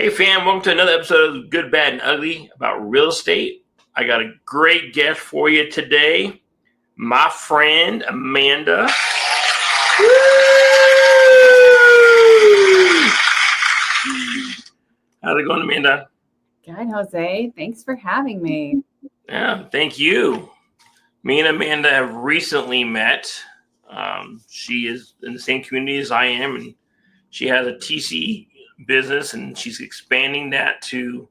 Hey fam, welcome to another episode of Good, Bad, and Ugly about real estate. I got a great guest for you today, my friend Amanda. How's it going, Amanda? Good, Jose. Thanks for having me. Yeah, thank you. Me and Amanda have recently met. She is in the same community as I am, and she has a TC business, and she's expanding that to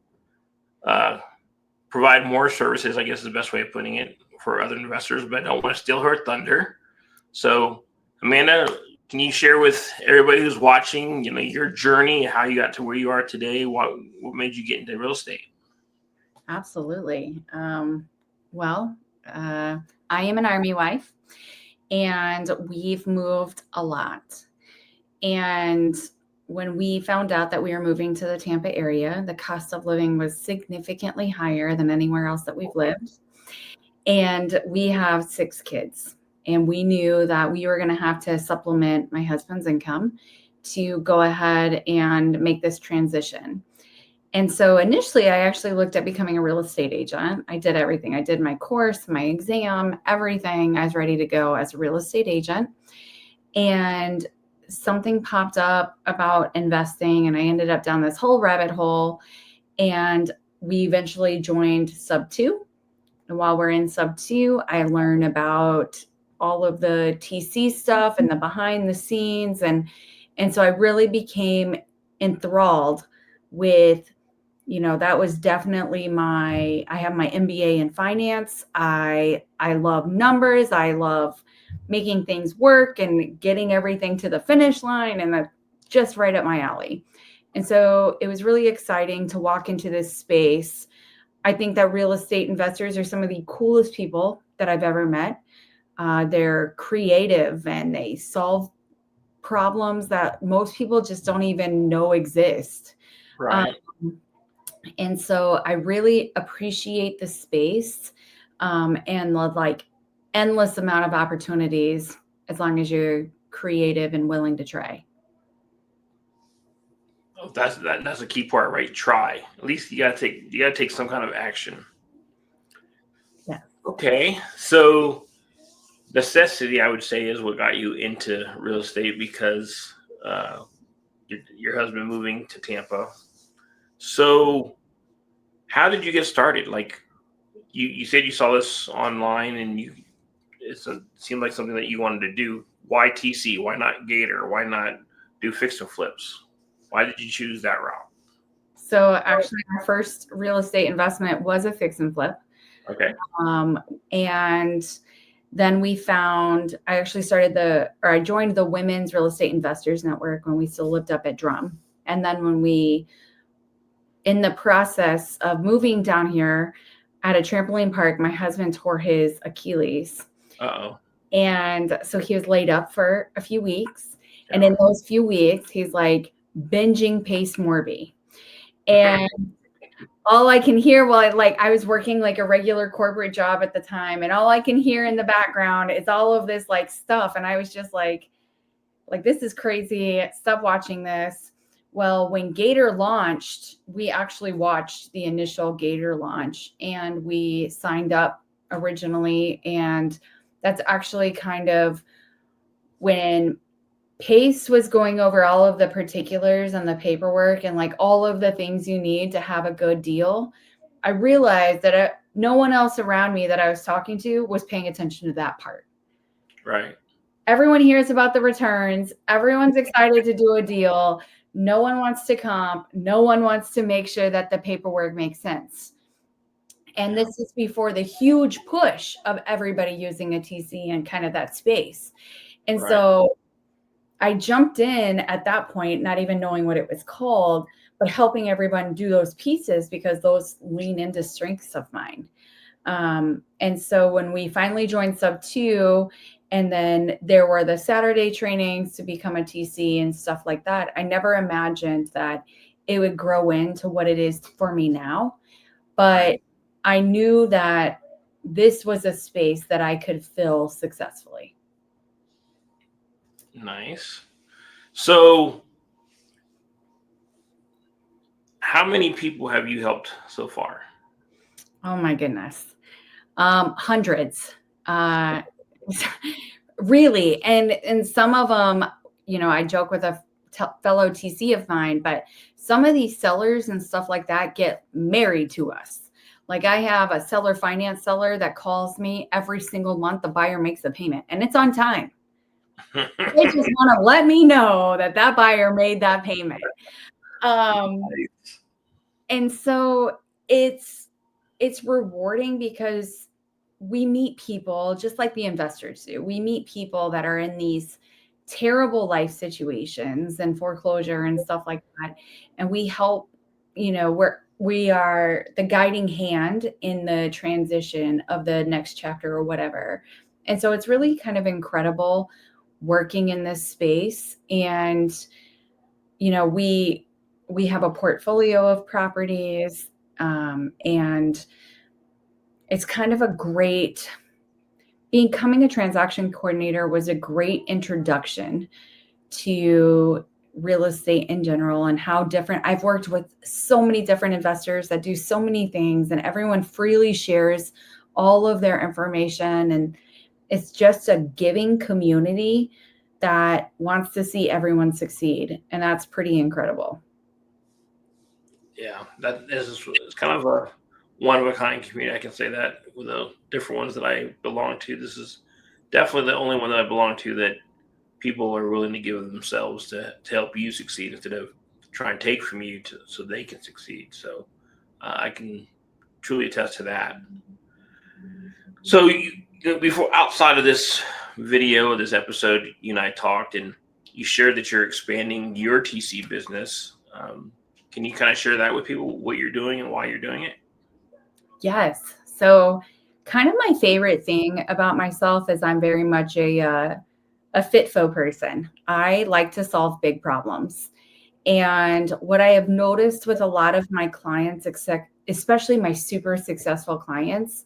provide more services, I guess is the best way of putting it, for other investors, but I don't want to steal her thunder. So, Amanda, can you share with everybody who's watching, your journey, how you got to where you are today, what made you get into real estate? Absolutely. I am an Army wife, and we've moved a lot. And when we found out that we were moving to the Tampa area, the cost of living was significantly higher than anywhere else that we've lived. And we have 6 kids. And we knew that we were going to have to supplement my husband's income to go ahead and make this transition. And so initially, I actually looked at becoming a real estate agent. I did everything. I did my course, my exam, everything. I was ready to go as a real estate agent. And something popped up about investing, and I ended up down this whole rabbit hole. And we eventually joined SubTo. And while we're in SubTo, I learned about all of the TC stuff and the behind the scenes. And so I really became enthralled with, that was definitely I have my MBA in finance. I love numbers. I love making things work and getting everything to the finish line. And that's just right up my alley. And so it was really exciting to walk into this space. I think that real estate investors are some of the coolest people that I've ever met. They're creative and they solve problems that most people just don't even know exist. Right. And so I really appreciate the space and the endless amount of opportunities as long as you're creative and willing to try. Oh, that's a key part, right? Try. At least you gotta take some kind of action. Yeah. Okay, so necessity, I would say, is what got you into real estate because your husband moving to Tampa. So, how did you get started? Like, you said you saw this online, and it seemed like something that you wanted to do. Why TC? Why not Gator? Why not do fix and flips? Why did you choose that route? So actually, our first real estate investment was a fix and flip. Okay. And then I joined the Women's Real Estate Investors Network when we still lived up at Drum. And then in the process of moving down here at a trampoline park, my husband tore his Achilles. Uh-oh. And so he was laid up for a few weeks. Yeah. And in those few weeks, he's like binging Pace Morby. And all I can hear I was working like a regular corporate job at the time, and all I can hear in the background is all of this stuff. And I was just like, this is crazy. Stop watching this. Well, when Gator launched, we actually watched the initial Gator launch, and we signed up originally. And that's actually kind of when Pace was going over all of the particulars and the paperwork and all of the things you need to have a good deal. I realized that no one else around me that I was talking to was paying attention to that part. Right. Everyone hears about the returns. Everyone's excited to do a deal. No one wants to comp. No one wants to make sure that the paperwork makes sense. And this is before the huge push of everybody using a TC and kind of that space. And right. So I jumped in at that point, not even knowing what it was called, but helping everyone do those pieces because those lean into strengths of mine. And so when we finally joined SubTo, and then there were the Saturday trainings to become a TC and stuff like that, I never imagined that it would grow into what it is for me now. But I knew that this was a space that I could fill successfully. Nice. So How many people have you helped so far? Oh my goodness. Hundreds. Uh, really. And some of them, I joke with a fellow TC of mine, but some of these sellers and stuff like that get married to us. Like I have a seller finance seller that calls me every single month. The buyer makes a payment and it's on time. They just want to let me know that that buyer made that payment. And so it's rewarding because we meet people just like the investors do. We meet people that are in these terrible life situations and foreclosure and stuff like that. And we help, we are the guiding hand in the transition of the next chapter or whatever. And so it's really kind of incredible working in this space. And, we have a portfolio of properties, and it's kind of a great becoming a transaction coordinator was a great introduction to real estate in general and how different. I've worked with so many different investors that do so many things, and everyone freely shares all of their information. And it's just a giving community that wants to see everyone succeed. And that's pretty incredible. Yeah, that is it's kind of a one of a kind community. I can say that with the different ones that I belong to. This is definitely the only one that I belong to that people are willing to give of themselves to help you succeed instead of try and take from you so they can succeed. So I can truly attest to that. So before outside of this video, this episode, you and I talked, and you shared that you're expanding your TC business. Can you kind of share that with people, what you're doing and why you're doing it? Yes. So kind of my favorite thing about myself is I'm very much a FitFo person. I like to solve big problems. And what I have noticed with a lot of my clients, especially my super successful clients,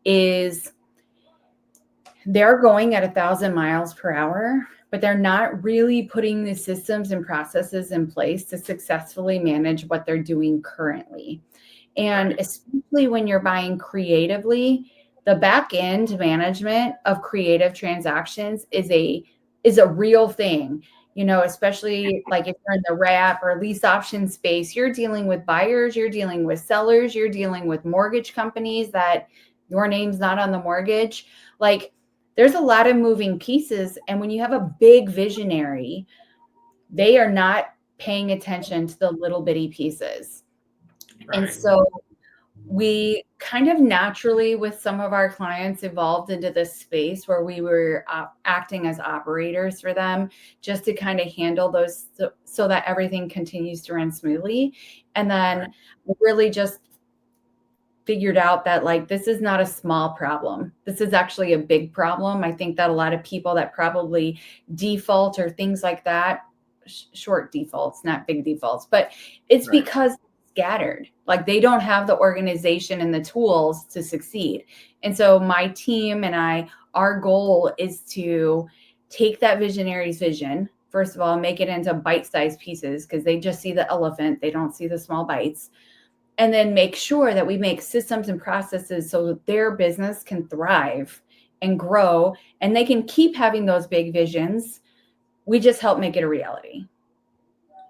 is they're going at 1,000 miles per hour, but they're not really putting the systems and processes in place to successfully manage what they're doing currently. And especially when you're buying creatively, the back end management of creative transactions is a real thing. Especially like if you're in the wrap or lease option space, you're dealing with buyers, you're dealing with sellers, you're dealing with mortgage companies that your name's not on the mortgage. Like there's a lot of moving pieces. And when you have a big visionary, they are not paying attention to the little bitty pieces. And Right. so we kind of naturally, with some of our clients, evolved into this space where we were acting as operators for them just to kind of handle those so that everything continues to run smoothly. And then really just figured out that like this is not a small problem. This is actually a big problem. I think that a lot of people that probably default or things like that, short defaults, not big defaults, but it's because scattered. Like they don't have the organization and the tools to succeed. And so my team and I, our goal is to take that visionary's vision, first of all, make it into bite-sized pieces because they just see the elephant. They don't see the small bites. And then make sure that we make systems and processes so that their business can thrive and grow and they can keep having those big visions. We just help make it a reality.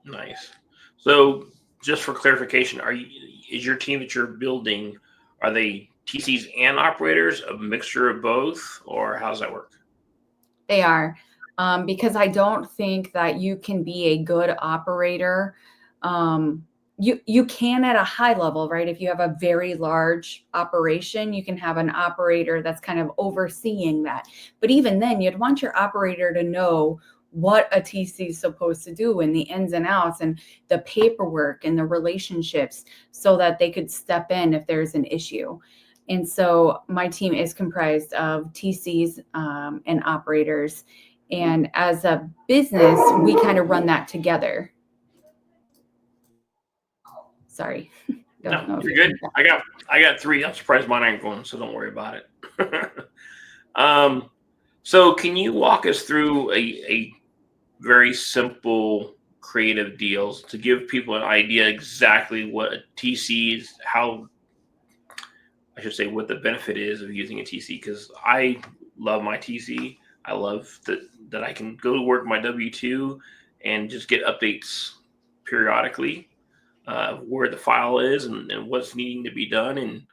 Nice. So just for clarification, is your team that you're building, are they TCs and operators, a mixture of both, or how's that work? They are, because I don't think that you can be a good operator. You can at a high level, right? If you have a very large operation, you can have an operator that's kind of overseeing that. But even then, you'd want your operator to know what a TC is supposed to do and the ins and outs and the paperwork and the relationships so that they could step in if there's an issue. And so my team is comprised of TCs and operators. And as a business, we kind of run that together. Sorry. No, you're good. I got three. I'm surprised mine ain't going, so don't worry about it. So can you walk us through a very simple creative deals to give people an idea exactly what a TC is, how I should say what the benefit is of using a TC, because I love my TC. I love that I can go to work my W-2 and just get updates periodically, where the file is and what's needing to be done. And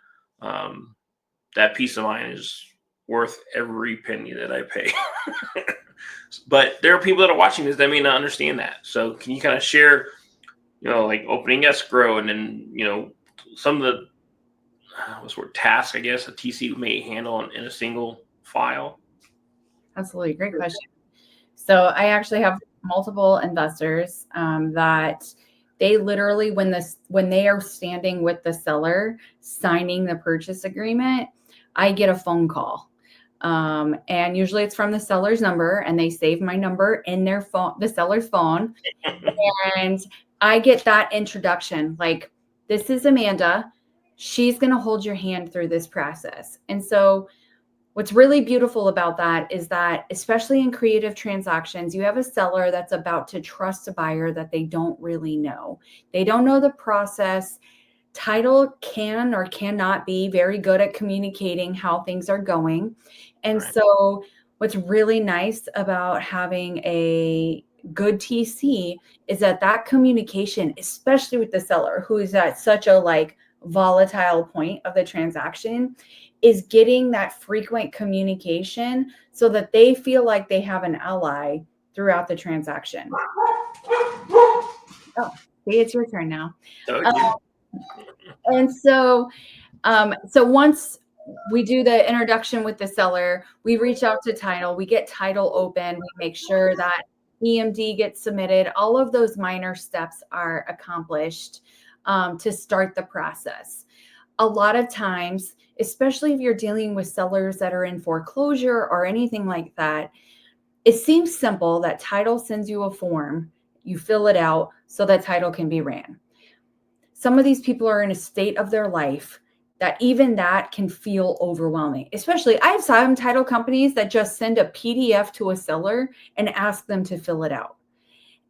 that peace of mind is worth every penny that I pay. But there are people that are watching this that may not understand that. So can you kind of share, like opening escrow, and then, some of the what's the word, tasks, I guess, a TC may handle in a single file? Absolutely. Great question. So I actually have multiple investors that they literally, when they are standing with the seller signing the purchase agreement, I get a phone call. And usually it's from the seller's number, and they save my number in their phone, the seller's phone. And I get that introduction, like, this is Amanda. She's going to hold your hand through this process. And so what's really beautiful about that is that, especially in creative transactions, you have a seller that's about to trust a buyer that they don't really know. They don't know the process. Title can or cannot be very good at communicating how things are going. And Right. so what's really nice about having a good TC is that communication, especially with the seller who is at such a volatile point of the transaction, is getting that frequent communication so that they feel like they have an ally throughout the transaction. Oh, see, it's your turn now. And so once we do the introduction with the seller, we reach out to title, we get title open, we make sure that EMD gets submitted. All of those minor steps are accomplished to start the process. A lot of times, especially if you're dealing with sellers that are in foreclosure or anything like that, it seems simple that title sends you a form, you fill it out so that title can be ran. Some of these people are in a state of their life that even that can feel overwhelming. Especially, I have some title companies that just send a PDF to a seller and ask them to fill it out.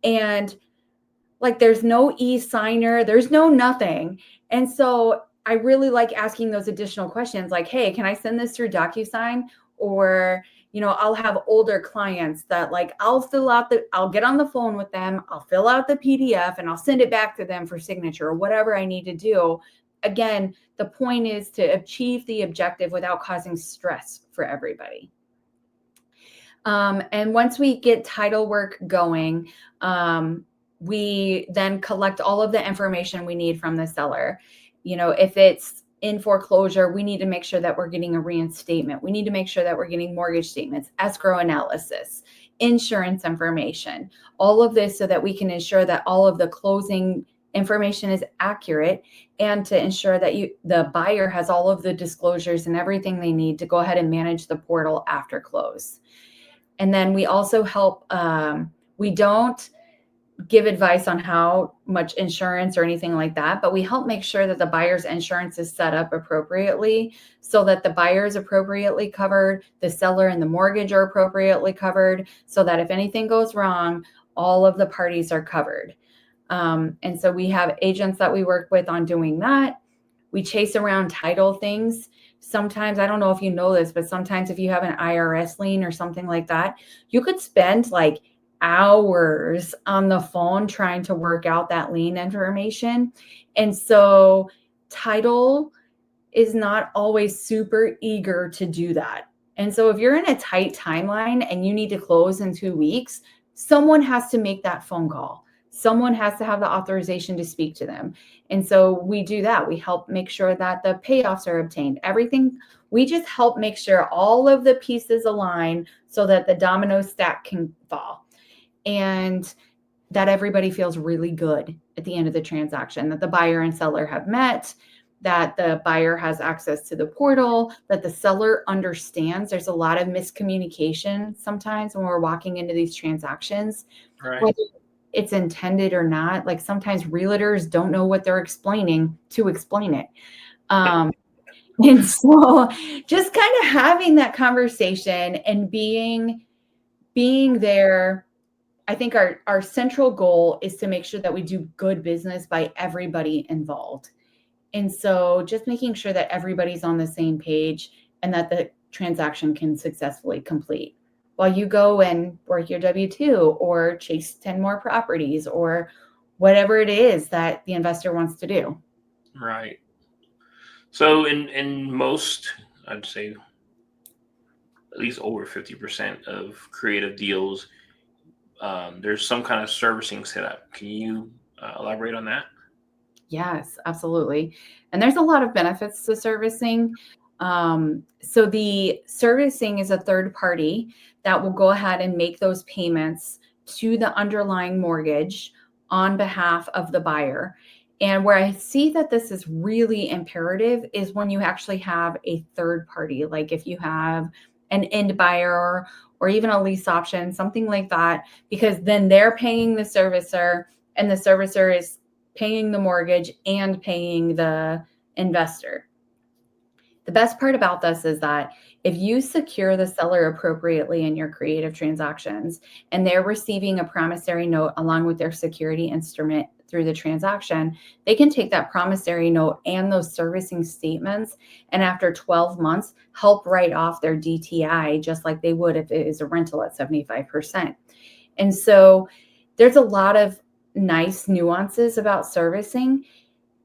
And there's no e-signer, there's no nothing. And so I really like asking those additional questions like, hey, can I send this through DocuSign? Or, I'll have older clients that I'll get on the phone with them, I'll fill out the PDF and I'll send it back to them for signature or whatever I need to do. Again, the point is to achieve the objective without causing stress for everybody. And once we get title work going, we then collect all of the information we need from the seller. If it's in foreclosure, we need to make sure that we're getting a reinstatement. We need to make sure that we're getting mortgage statements, escrow analysis, insurance information, all of this so that we can ensure that all of the closing information is accurate, and to ensure that the buyer has all of the disclosures and everything they need to go ahead and manage the portal after close. And then we also help, we don't give advice on how much insurance or anything like that, but we help make sure that the buyer's insurance is set up appropriately so that the buyer is appropriately covered, the seller and the mortgage are appropriately covered, so that if anything goes wrong, all of the parties are covered. And so we have agents that we work with on doing that. We chase around title things. Sometimes, I don't know if you know this, but sometimes if you have an IRS lien or something like that, you could spend hours on the phone trying to work out that lien information. And so title is not always super eager to do that. And so if you're in a tight timeline and you need to close in 2 weeks, someone has to make that phone call. Someone has to have the authorization to speak to them. And so we do that. We help make sure that the payoffs are obtained. Everything, we just help make sure all of the pieces align so that the domino stack can fall. And that everybody feels really good at the end of the transaction, that the buyer and seller have met, that the buyer has access to the portal, that the seller understands. There's a lot of miscommunication sometimes when we're walking into these transactions, Right. whether it's intended or not. Sometimes realtors don't know what they're explaining to explain it. And so just kind of having that conversation and being there I think our central goal is to make sure that we do good business by everybody involved. And so just making sure that everybody's on the same page and that the transaction can successfully complete while you go and work your W-2 or chase 10 more properties or whatever it is that the investor wants to do. Right. So in most, I'd say at least over 50% of creative deals, there's some kind of servicing setup. Can you elaborate on that? Yes, absolutely. And there's a lot of benefits to servicing. So the servicing is a third party that will go ahead and make those payments to the underlying mortgage on behalf of the buyer. And where I see that this is really imperative is when you actually have a third party, like if you have an end buyer or even a lease option, something like that, because then they're paying the servicer and the servicer is paying the mortgage and paying the investor. The best part about this is that if you secure the seller appropriately in your creative transactions and they're receiving a promissory note along with their security instrument through the transaction, they can take that promissory note and those servicing statements and after 12 months help write off their DTI just like they would if it is a rental at 75%. And so there's a lot of nice nuances about servicing.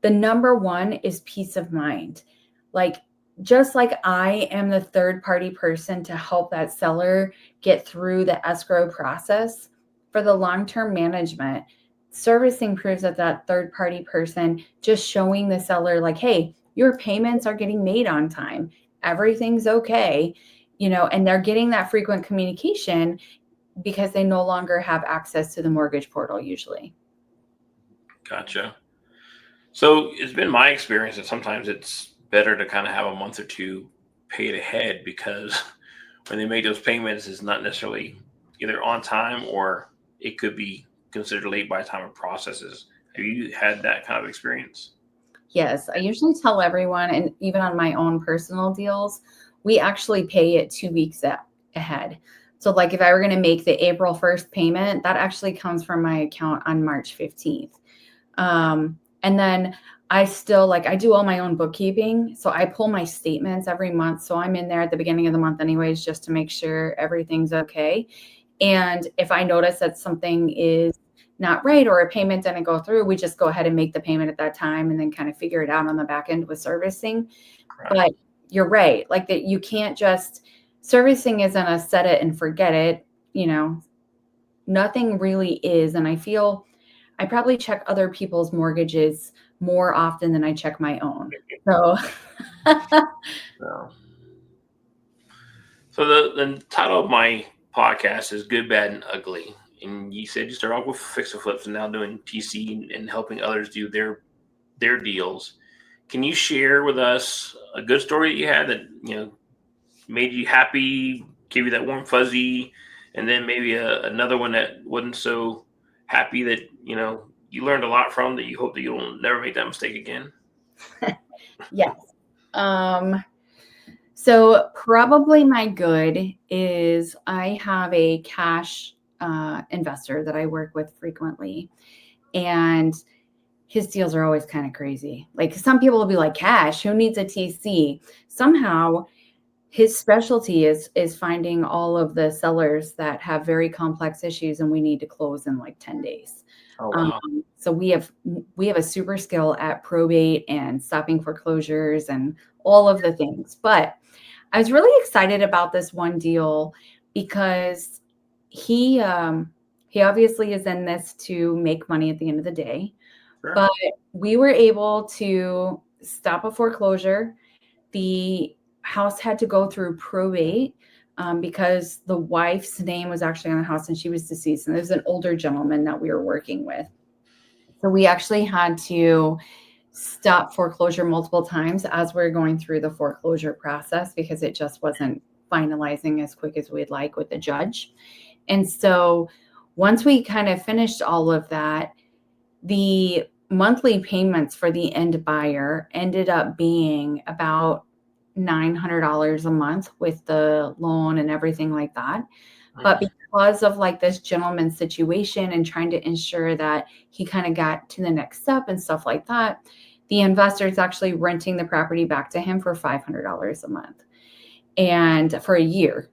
The number one is peace of mind. Like, just like I am the third party person to help that seller get through the escrow process for the long-term management, servicing proves that that third party person just showing the seller like, hey, your payments are getting made on time. Everything's okay, and they're getting that frequent communication because they no longer have access to the mortgage portal usually. Gotcha. So it's been my experience that sometimes it's better to kind of have a month or two paid ahead because when they make those payments, it's not necessarily either on time or it could be considered late by the time it processes. Have you had that kind of experience? Yes, I usually tell everyone, and even on my own personal deals, we actually pay it 2 weeks ahead. So like if I were going to make the April 1st payment, that actually comes from my account on March 15th. And then I still I do all my own bookkeeping. So I pull my statements every month. So I'm in there at the beginning of the month anyways, just to make sure everything's okay. And if I notice that something is not right or a payment didn't go through, we just go ahead and make the payment at that time and then kind of figure it out on the back end with servicing. Right. But you're right. Like that you can't just servicing isn't a set it and forget it, nothing really is. And I feel I probably check other people's mortgages more often than I check my own. So, So the title of my podcast is Good, Bad, and Ugly. And you said you started off with fix and flips and now doing TC and helping others do their deals. Can you share with us a good story that you had that made you happy, gave you that warm fuzzy, and then maybe another one that wasn't so happy that you learned a lot from that you hope that you'll never make that mistake again? yes. So probably my good is I have a cash investor that I work with frequently, and his deals are always kind of crazy. Like some people will be like, cash, who needs a TC? Somehow his specialty is finding all of the sellers that have very complex issues and we need to close in like 10 days. Oh, wow. So we have a super skill at probate and stopping foreclosures and all of the things. But I was really excited about this one deal because he obviously is in this to make money at the end of the day. Sure. But we were able to stop a foreclosure. The house had to go through probate because the wife's name was actually on the house and she was deceased. And there's an older gentleman that we were working with. So we actually had to stop foreclosure multiple times as we're going through the foreclosure process because it just wasn't finalizing as quick as we'd like with the judge. And so once we kind of finished all of that, the monthly payments for the end buyer ended up being about $900 a month with the loan and everything like that. But because of like this gentleman's situation and trying to ensure that he kind of got to the next step and stuff like that, the investor is actually renting the property back to him for $500 a month and for a year.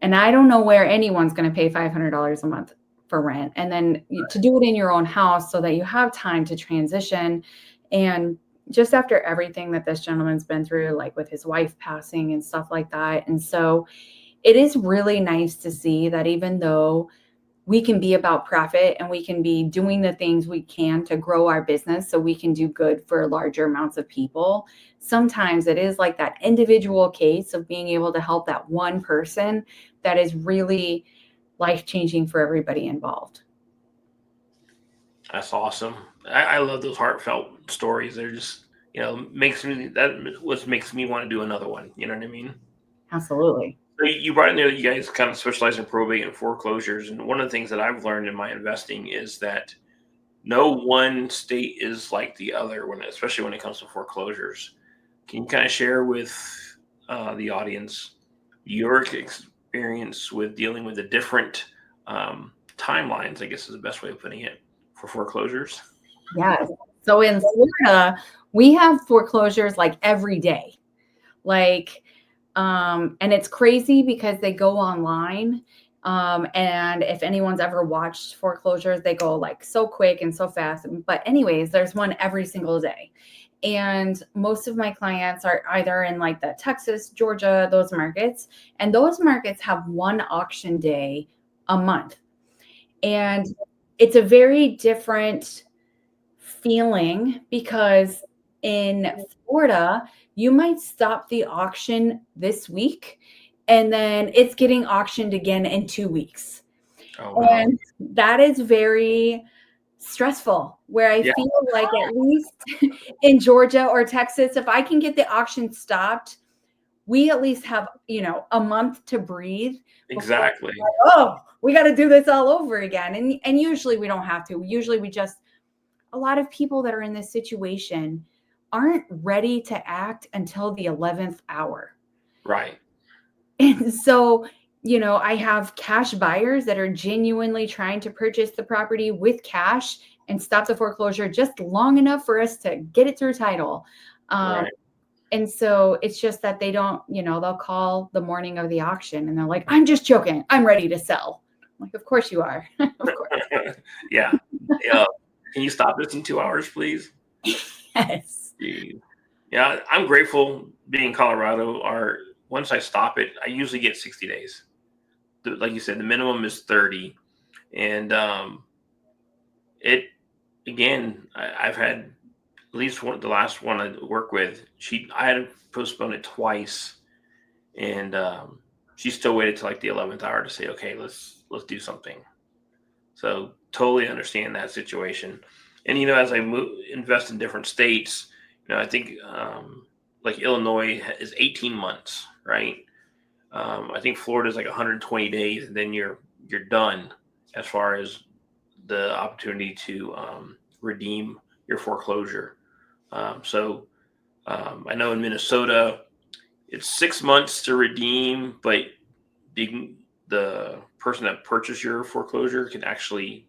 And I don't know where anyone's going to pay $500 a month for rent. And then to do it in your own house so that you have time to transition. And just after everything that this gentleman's been through, like with his wife passing and stuff like that. And so it is really nice to see that even though we can be about profit and we can be doing the things we can to grow our business so we can do good for larger amounts of people, sometimes it is like that individual case of being able to help that one person that is really life-changing for everybody involved. That's awesome. I love those heartfelt stories. They're just, makes me, that what makes me want to do another one. You know what I mean? Absolutely. So you brought in there that you guys kind of specialize in probate and foreclosures. And one of the things that I've learned in my investing is that no one state is like the other, especially when it comes to foreclosures. Can you kind of share with the audience your experience with dealing with the different timelines, I guess is the best way of putting it, for foreclosures? Yes. So in Florida, we have foreclosures like every day. And it's crazy because they go online. And if anyone's ever watched foreclosures, they go like so quick and so fast. But anyways, there's one every single day. And most of my clients are either in like the Texas, Georgia, those markets. And those markets have one auction day a month. And it's a very different feeling because in Florida, you might stop the auction this week and then it's getting auctioned again in 2 weeks. Oh, wow. And that is very stressful, where I feel like at least in Georgia or Texas, if I can get the auction stopped, we at least have, a month to breathe. Exactly. We got to do this all over again. And usually we don't have to. Usually a lot of people that are in this situation aren't ready to act until the 11th hour. Right. And so, I have cash buyers that are genuinely trying to purchase the property with cash and stop the foreclosure just long enough for us to get it through title. Right. And so it's just that they don't, they'll call the morning of the auction and they're like, I'm just joking. I'm ready to sell. I'm like, of course you are. Of course. Yeah. Can you stop this in 2 hours, please? Yes. Yeah, I'm grateful being in Colorado. Once I stop it, I usually get 60 days. Like you said, the minimum is 30. And I've had at least the last one I work with, I had to postpone it twice. And she still waited till like the 11th hour to say, okay, let's do something. So totally understand that situation. And, as I invest in different states, I think like Illinois is 18 months, right? I think Florida is like 120 days, and then you're done as far as the opportunity to redeem your foreclosure. I know in Minnesota, it's 6 months to redeem, but the person that purchased your foreclosure can actually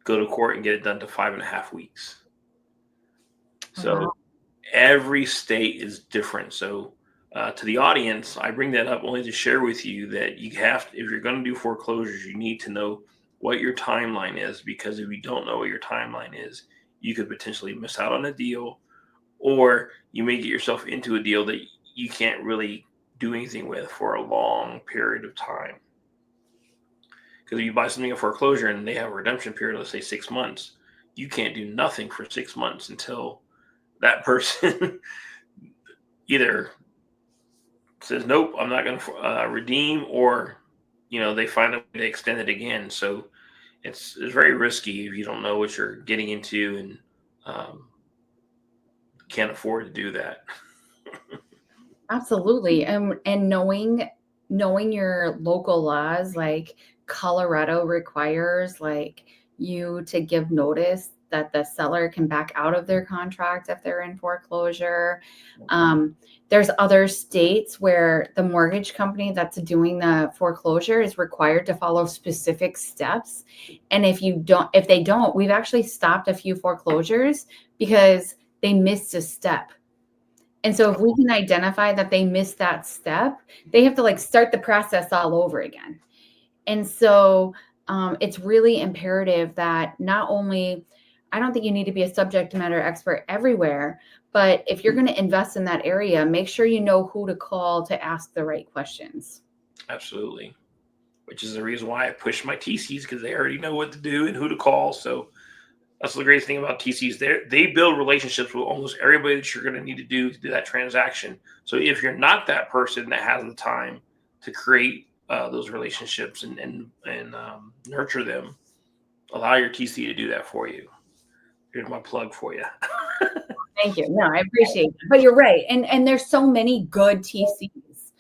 go to court and get it done to 5.5 weeks. So every state is different. So to the audience, I bring that up only to share with you that if you're going to do foreclosures, you need to know what your timeline is, because if you don't know what your timeline is, you could potentially miss out on a deal, or you may get yourself into a deal that you can't really do anything with for a long period of time. Because if you buy something at foreclosure and they have a redemption period, let's say 6 months, you can't do nothing for 6 months until that person either says, nope, I'm not going to redeem, or, they find a way to extend it again. So it's very risky if you don't know what you're getting into and can't afford to do that. Absolutely. And knowing your local laws, like Colorado requires like you to give notice that the seller can back out of their contract if they're in foreclosure. There's other states where the mortgage company that's doing the foreclosure is required to follow specific steps. And if they don't, we've actually stopped a few foreclosures because they missed a step. And so if we can identify that they missed that step, they have to like start the process all over again. And so it's really imperative that not only, I don't think you need to be a subject matter expert everywhere, but if you're going to invest in that area, make sure you know who to call to ask the right questions. Absolutely. Which is the reason why I push my TCs, because they already know what to do and who to call. So that's the greatest thing about TCs. They build relationships with almost everybody that you're going to need to do that transaction. So if you're not that person that has the time to create those relationships and nurture them, allow your TC to do that for you. Here's my plug for you. Thank you. No, I appreciate it. But you're right. And there's so many good TCs.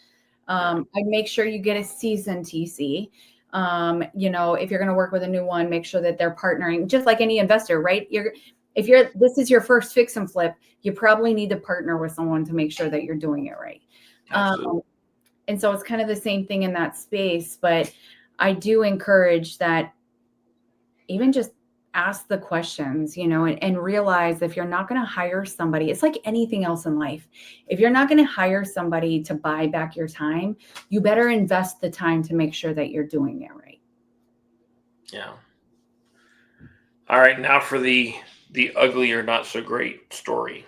I'd make sure you get a seasoned TC. If you're going to work with a new one, make sure that they're partnering, just like any investor, right? This is your first fix and flip, you probably need to partner with someone to make sure that you're doing it right. And so it's kind of the same thing in that space, but I do encourage that even just ask the questions, and realize if you're not going to hire somebody, it's like anything else in life. If you're not going to hire somebody to buy back your time, you better invest the time to make sure that you're doing it right. Yeah. All right. Now for the ugly or not so great story.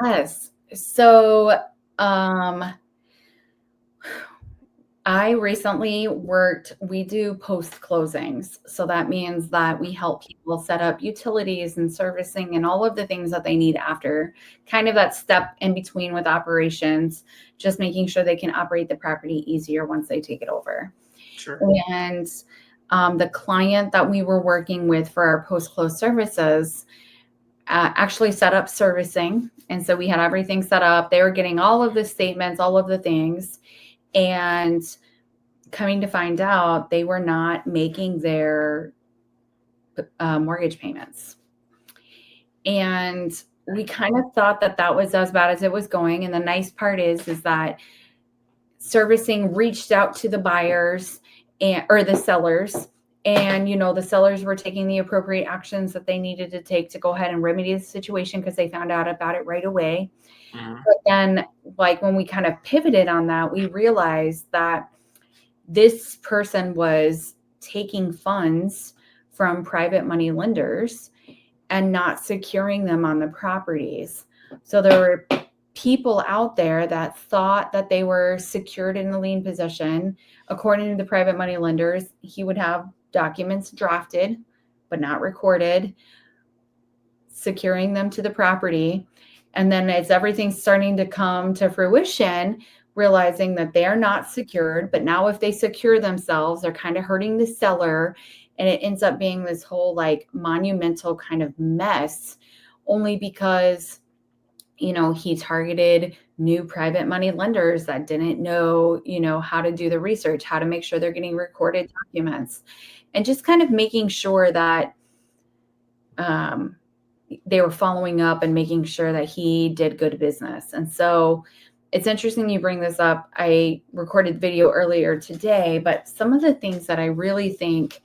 Yes. So, I recently we do post closings. So that means that we help people set up utilities and servicing and all of the things that they need after, kind of that step in between with operations, just making sure they can operate the property easier once they take it over. Sure. And the client that we were working with for our post-close services actually set up servicing. And so we had everything set up. They were getting all of the statements, all of the things. And coming to find out, they were not making their mortgage payments. And we kind of thought that was as bad as it was going. And the nice part is that servicing reached out to the buyers or the sellers. And, the sellers were taking the appropriate actions that they needed to take to go ahead and remedy the situation because they found out about it right away. Mm-hmm. But then, like, when we kind of pivoted on that, we realized that this person was taking funds from private money lenders and not securing them on the properties. So there were people out there that thought that they were secured in a lien position. According to the private money lenders, he would have documents drafted but not recorded, securing them to the property. And then as everything's starting to come to fruition, realizing that they're not secured, but now if they secure themselves, they're kind of hurting the seller. And it ends up being this whole like monumental kind of mess, only because, he targeted new private money lenders that didn't know, how to do the research, how to make sure they're getting recorded documents, and just kind of making sure that they were following up and making sure that he did good business. And so it's interesting you bring this up. I recorded video earlier today, but some of the things that I really think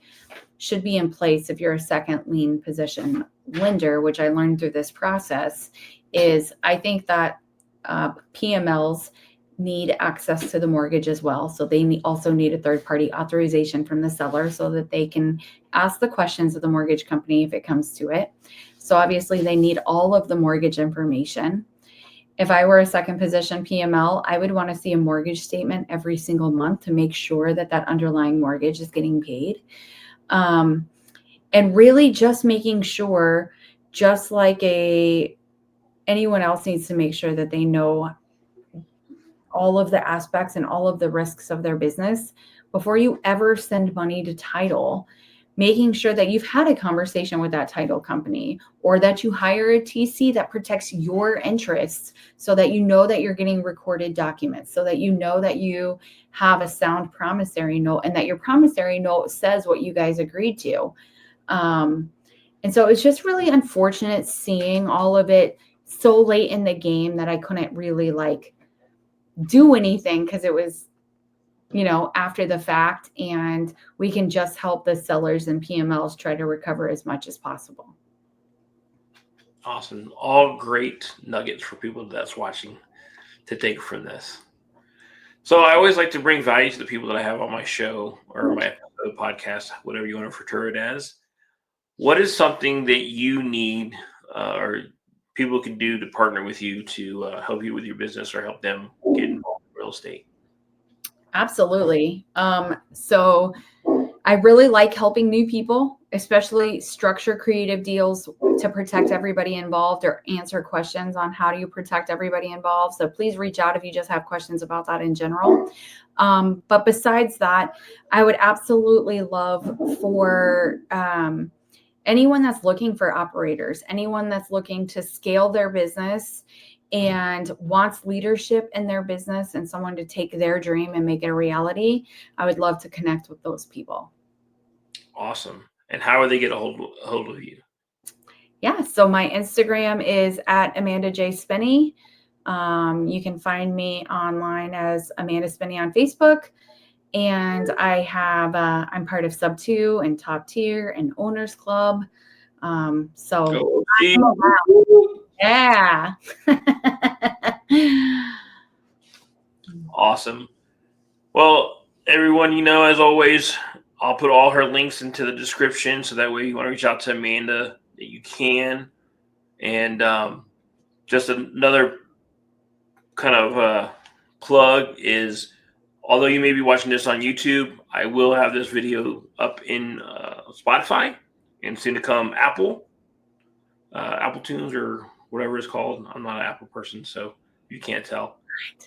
should be in place if you're a second lien position lender, which I learned through this process, is I think that PMLs need access to the mortgage as well. So they also need a third-party authorization from the seller so that they can ask the questions of the mortgage company if it comes to it. So obviously they need all of the mortgage information. If I were a second position PML, I would want to see a mortgage statement every single month to make sure that underlying mortgage is getting paid. And really just making sure, just like anyone else needs to make sure that they know all of the aspects and all of the risks of their business before you ever send money to title, making sure that you've had a conversation with that title company, or that you hire a TC that protects your interests so that you know that you're getting recorded documents, so that you know that you have a sound promissory note and that your promissory note says what you guys agreed to. And And so it's just really unfortunate seeing all of it so late in the game that I couldn't really like do anything because it was, after the fact, and we can just help the sellers and PMLs try to recover as much as possible. Awesome. All great nuggets for people that's watching to take from this. So I always like to bring value to the people that I have on my show or my podcast, whatever you want to refer it as. What is something that you need or people can do to partner with you to help you with your business or help them get involved in real estate? Absolutely. So I really like helping new people, especially structure creative deals to protect everybody involved or answer questions on how do you protect everybody involved. So please reach out if you just have questions about that in general. But besides that, I would absolutely love for anyone that's looking for operators, anyone that's looking to scale their business and wants leadership in their business and someone to take their dream and make it a reality, I would love to connect with those people. Awesome. And how would they get a hold of you? Yeah, so my Instagram is at Amanda J. Spinney. You can find me online as Amanda Spinney on Facebook. And I have, I'm part of SubTo and Top Tier and Owners Club. So yeah. Awesome. Well, everyone, as always, I'll put all her links into the description so that way you want to reach out to Amanda that you can. And just another kind of plug is, although you may be watching this on YouTube, I will have this video up in Spotify and soon to come Apple Tunes or whatever it's called. I'm not an Apple person, so you can't tell.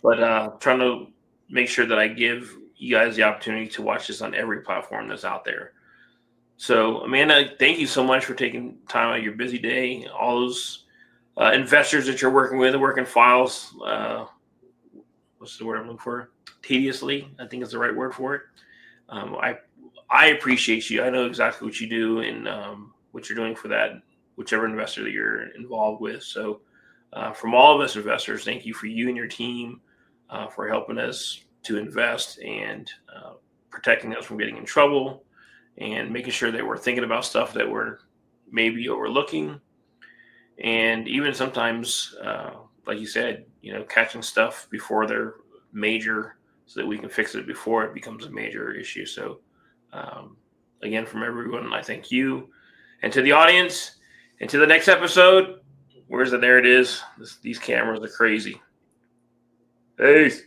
But trying to make sure that I give you guys the opportunity to watch this on every platform that's out there. So, Amanda, thank you so much for taking time out of your busy day. All those investors that you're working with, working files, what's the word I'm looking for? Tediously, I think is the right word for it. I appreciate you. I know exactly what you do and what you're doing for that, whichever investor that you're involved with. So from all of us investors, thank you for you and your team for helping us to invest and protecting us from getting in trouble and making sure that we're thinking about stuff that we're maybe overlooking. And even sometimes, like you said, catching stuff before they're major so that we can fix it before it becomes a major issue. So again, from everyone, I thank you. And to the audience, and to the next episode, where's the, there it is. These cameras are crazy. Peace.